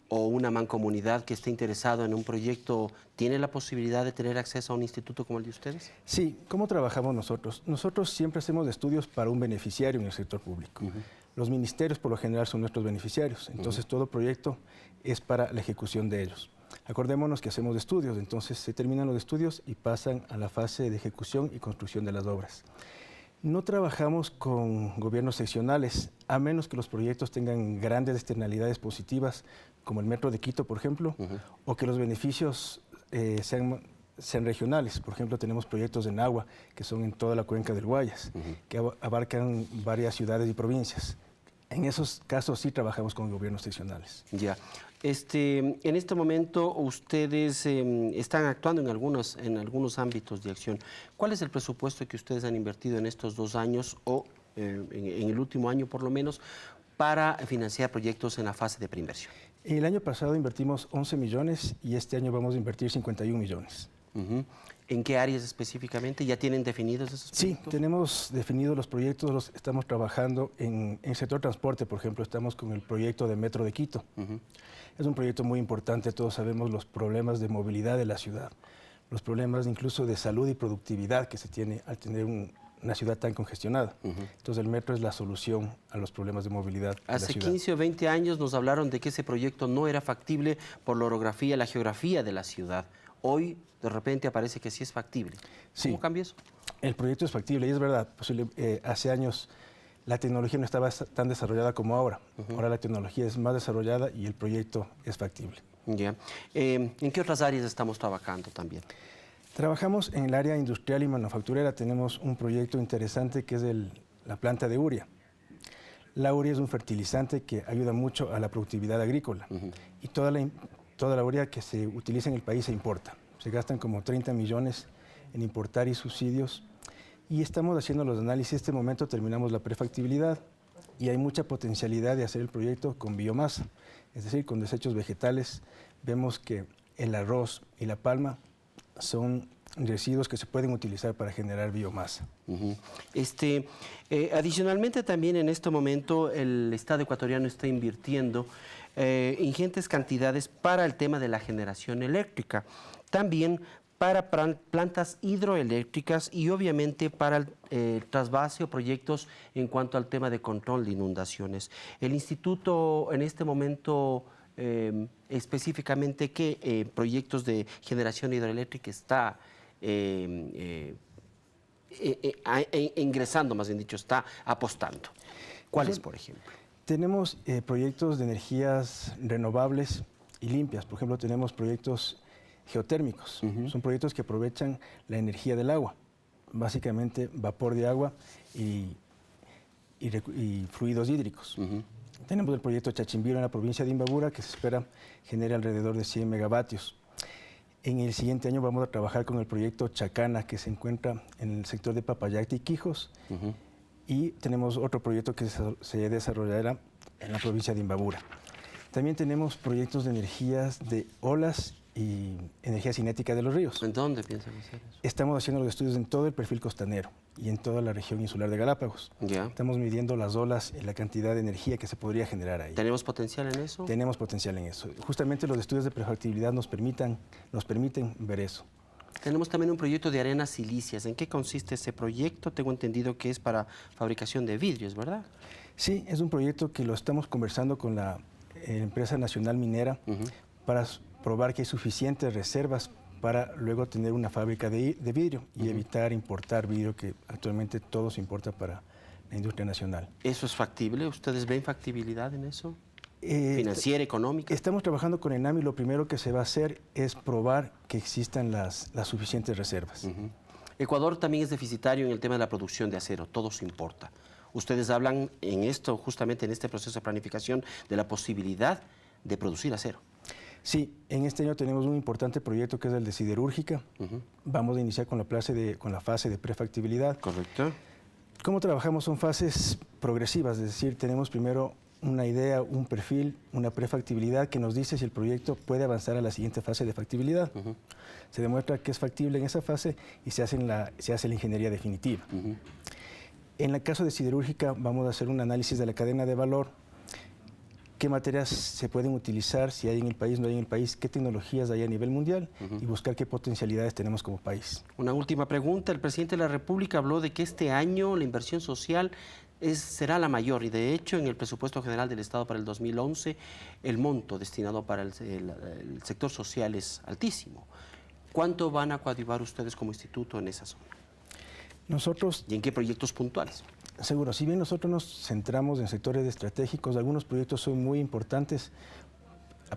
o una mancomunidad que esté interesado en un proyecto, ¿tiene la posibilidad de tener acceso a un instituto como el de ustedes? Sí. ¿Cómo trabajamos nosotros? Nosotros siempre hacemos estudios para un beneficiario en el sector público. Los ministerios por lo general son nuestros beneficiarios, entonces todo proyecto es para la ejecución de ellos. Acordémonos que hacemos estudios, entonces se terminan los estudios y pasan a la fase de ejecución y construcción de las obras. No trabajamos con gobiernos seccionales, a menos que los proyectos tengan grandes externalidades positivas, como el Metro de Quito, por ejemplo, o que los beneficios sean regionales. Por ejemplo, tenemos proyectos en agua, que son en toda la cuenca del Guayas, que abarcan varias ciudades y provincias. En esos casos sí trabajamos con gobiernos seccionales. Ya. En este momento ustedes están actuando en algunos ámbitos de acción. ¿Cuál es el presupuesto que ustedes han invertido en estos 2 años o en el último año por lo menos para financiar proyectos en la fase de preinversión? El año pasado invertimos 11 millones y este año vamos a invertir 51 millones. ¿En qué áreas específicamente? ¿Ya tienen definidos esos proyectos? Sí, tenemos definidos los proyectos, estamos trabajando en el sector transporte, por ejemplo, estamos con el proyecto de Metro de Quito. Es un proyecto muy importante, todos sabemos los problemas de movilidad de la ciudad, los problemas incluso de salud y productividad que se tiene al tener una ciudad tan congestionada. Entonces el metro es la solución a los problemas de movilidad de la ciudad. Hace 15 o 20 años nos hablaron de que ese proyecto no era factible por la orografía, la geografía de la ciudad. Hoy, de repente, aparece que sí es factible. ¿Cómo cambia eso? El proyecto es factible y es verdad. Hace años la tecnología no estaba tan desarrollada como ahora. Ahora la tecnología es más desarrollada y el proyecto es factible. Ya. ¿En qué otras áreas estamos trabajando también? Trabajamos en el área industrial y manufacturera. Tenemos un proyecto interesante que es la planta de urea. La urea es un fertilizante que ayuda mucho a la productividad agrícola. Y toda la urea que se utiliza en el país se importa. Se gastan como 30 millones en importar y subsidios. Y estamos haciendo los análisis. En este momento terminamos la prefactibilidad y hay mucha potencialidad de hacer el proyecto con biomasa, es decir, con desechos vegetales. Vemos que el arroz y la palma son residuos que se pueden utilizar para generar biomasa. Adicionalmente también en este momento el Estado ecuatoriano está invirtiendo ingentes cantidades para el tema de la generación eléctrica, también para plantas hidroeléctricas y obviamente para el trasvase o proyectos en cuanto al tema de control de inundaciones. El instituto en este momento específicamente qué proyectos de generación hidroeléctrica está ingresando, más bien dicho, está apostando. ¿Cuáles, por ejemplo? Tenemos proyectos de energías renovables y limpias. Por ejemplo, tenemos proyectos geotérmicos. Son proyectos que aprovechan la energía del agua, básicamente vapor de agua y fluidos hídricos. Tenemos el proyecto Chachimbiro en la provincia de Imbabura, que se espera genere alrededor de 100 megavatios. En el siguiente año vamos a trabajar con el proyecto Chacana, que se encuentra en el sector de Papayacta y Quijos. Y tenemos otro proyecto que se desarrollará en la provincia de Imbabura. También tenemos proyectos de energías de olas y energía cinética de los ríos. ¿En dónde piensan hacer eso? Estamos haciendo los estudios en todo el perfil costanero y en toda la región insular de Galápagos. Estamos midiendo las olas y la cantidad de energía que se podría generar ahí. ¿Tenemos potencial en eso? Tenemos potencial en eso. Justamente los estudios de prefactibilidad nos permiten ver eso. Tenemos también un proyecto de arenas silíceas. ¿En qué consiste ese proyecto? Tengo entendido que es para fabricación de vidrios, ¿verdad? Sí, es un proyecto que lo estamos conversando con la empresa nacional minera para probar que hay suficientes reservas para luego tener una fábrica de vidrio y evitar importar vidrio, que actualmente todo se importa para la industria nacional. ¿Eso es factible? ¿Ustedes ven factibilidad en eso? ¿Financiera, económica? Estamos trabajando con ENAM y lo primero que se va a hacer es probar que existan las suficientes reservas. Ecuador también es deficitario en el tema de la producción de acero, todo se importa. Ustedes hablan en esto, justamente en este proceso de planificación, de la posibilidad de producir acero. Sí, en este año tenemos un importante proyecto que es el de siderúrgica. Vamos a iniciar con la fase de prefactibilidad. Correcto. ¿Cómo trabajamos? Son fases progresivas, es decir, tenemos primero una idea, un perfil, una prefactibilidad que nos dice si el proyecto puede avanzar a la siguiente fase de factibilidad. Se demuestra que es factible en esa fase y se hace la ingeniería definitiva. En el caso de siderúrgica vamos a hacer un análisis de la cadena de valor, qué materias se pueden utilizar, si hay en el país, no hay en el país, qué tecnologías hay a nivel mundial y buscar qué potencialidades tenemos como país. Una última pregunta, el presidente de la República habló de que este año la inversión social será la mayor y de hecho en el presupuesto general del Estado para el 2011 el monto destinado para el sector social es altísimo. ¿Cuánto van a coadyuvar ustedes como instituto en esa zona? Nosotros... ¿Y en qué proyectos puntuales? Seguro, si bien nosotros nos centramos en sectores estratégicos, algunos proyectos son muy importantes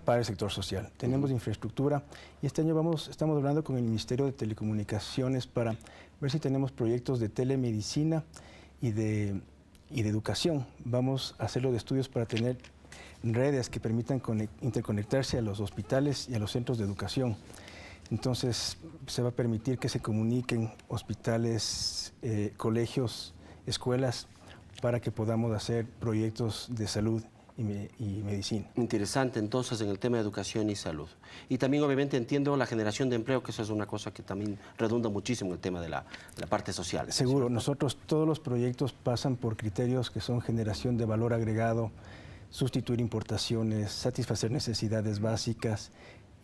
para el sector social. Tenemos infraestructura y este año estamos hablando con el Ministerio de Telecomunicaciones para ver si tenemos proyectos de telemedicina y de educación. Vamos a hacer los estudios para tener redes que permitan interconectarse a los hospitales y a los centros de educación. Entonces se va a permitir que se comuniquen hospitales, colegios, escuelas, para que podamos hacer proyectos de salud y medicina. Interesante entonces en el tema de educación y salud. Y también obviamente entiendo la generación de empleo, que eso es una cosa que también redunda muchísimo en el tema de la parte social. Seguro, nosotros todos los proyectos pasan por criterios que son generación de valor agregado, sustituir importaciones, satisfacer necesidades básicas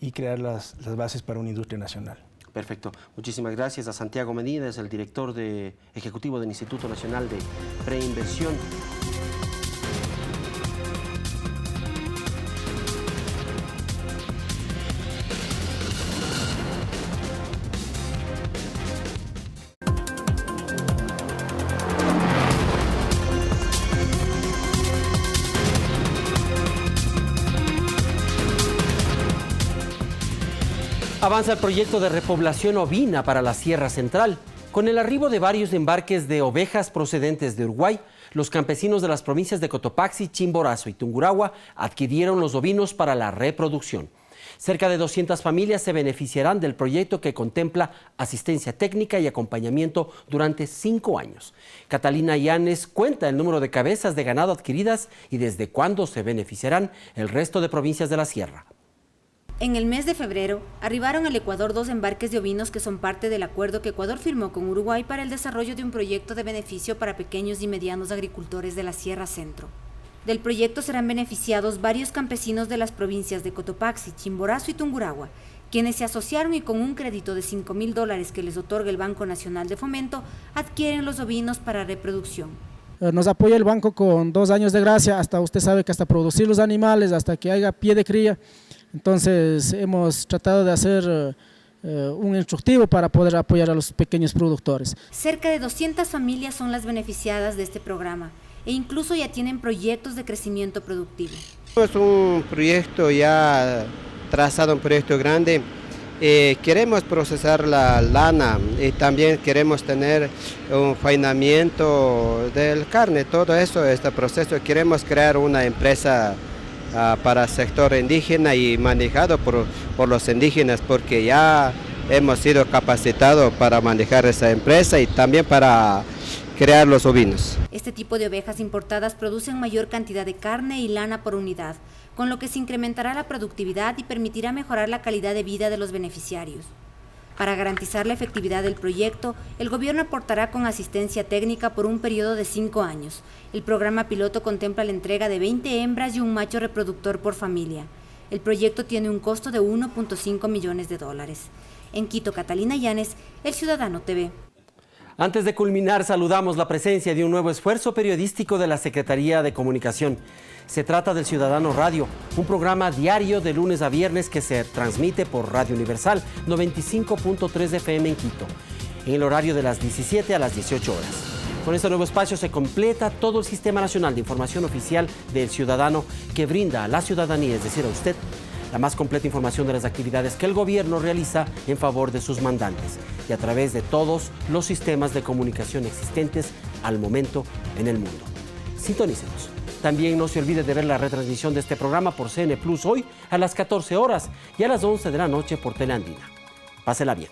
y crear las bases para una industria nacional. Perfecto. Muchísimas gracias a Santiago Medina, es el director ejecutivo del Instituto Nacional de Preinversión. Avanza el proyecto de repoblación ovina para la Sierra Central. Con el arribo de varios embarques de ovejas procedentes de Uruguay, los campesinos de las provincias de Cotopaxi, Chimborazo y Tungurahua adquirieron los ovinos para la reproducción. Cerca de 200 familias se beneficiarán del proyecto que contempla asistencia técnica y acompañamiento durante 5 años. Catalina Llanes cuenta el número de cabezas de ganado adquiridas y desde cuándo se beneficiarán el resto de provincias de la Sierra. En el mes de febrero, arribaron al Ecuador 2 embarques de ovinos que son parte del acuerdo que Ecuador firmó con Uruguay para el desarrollo de un proyecto de beneficio para pequeños y medianos agricultores de la Sierra Centro. Del proyecto serán beneficiados varios campesinos de las provincias de Cotopaxi, Chimborazo y Tungurahua, quienes se asociaron y con un crédito de $5.000 que les otorga el Banco Nacional de Fomento, adquieren los ovinos para reproducción. Nos apoya el banco con 2 años de gracia, hasta usted sabe que hasta producir los animales, hasta que haya pie de cría. Entonces hemos tratado de hacer un instructivo para poder apoyar a los pequeños productores. Cerca de 200 familias son las beneficiadas de este programa e incluso ya tienen proyectos de crecimiento productivo. Es un proyecto ya trazado, un proyecto grande. Queremos procesar la lana y también queremos tener un faenamiento de carne, todo eso, este proceso. Queremos crear una empresa para el sector indígena y manejado por los indígenas, porque ya hemos sido capacitados para manejar esa empresa y también para crear los ovinos. Este tipo de ovejas importadas producen mayor cantidad de carne y lana por unidad, con lo que se incrementará la productividad y permitirá mejorar la calidad de vida de los beneficiarios. Para garantizar la efectividad del proyecto, el gobierno aportará con asistencia técnica por un periodo de 5 años. El programa piloto contempla la entrega de 20 hembras y un macho reproductor por familia. El proyecto tiene un costo de $1.5 millones. En Quito, Catalina Llanes, El Ciudadano TV. Antes de culminar, saludamos la presencia de un nuevo esfuerzo periodístico de la Secretaría de Comunicación. Se trata del Ciudadano Radio, un programa diario de lunes a viernes que se transmite por Radio Universal 95.3 FM en Quito, en el horario de las 17 a las 18 horas. Con este nuevo espacio se completa todo el Sistema Nacional de Información Oficial del Ciudadano que brinda a la ciudadanía, es decir, a usted, la más completa información de las actividades que el gobierno realiza en favor de sus mandantes y a través de todos los sistemas de comunicación existentes al momento en el mundo. Sintonícenos. También no se olvide de ver la retransmisión de este programa por CN Plus hoy a las 14 horas y a las 11 de la noche por Teleandina. Pásela bien.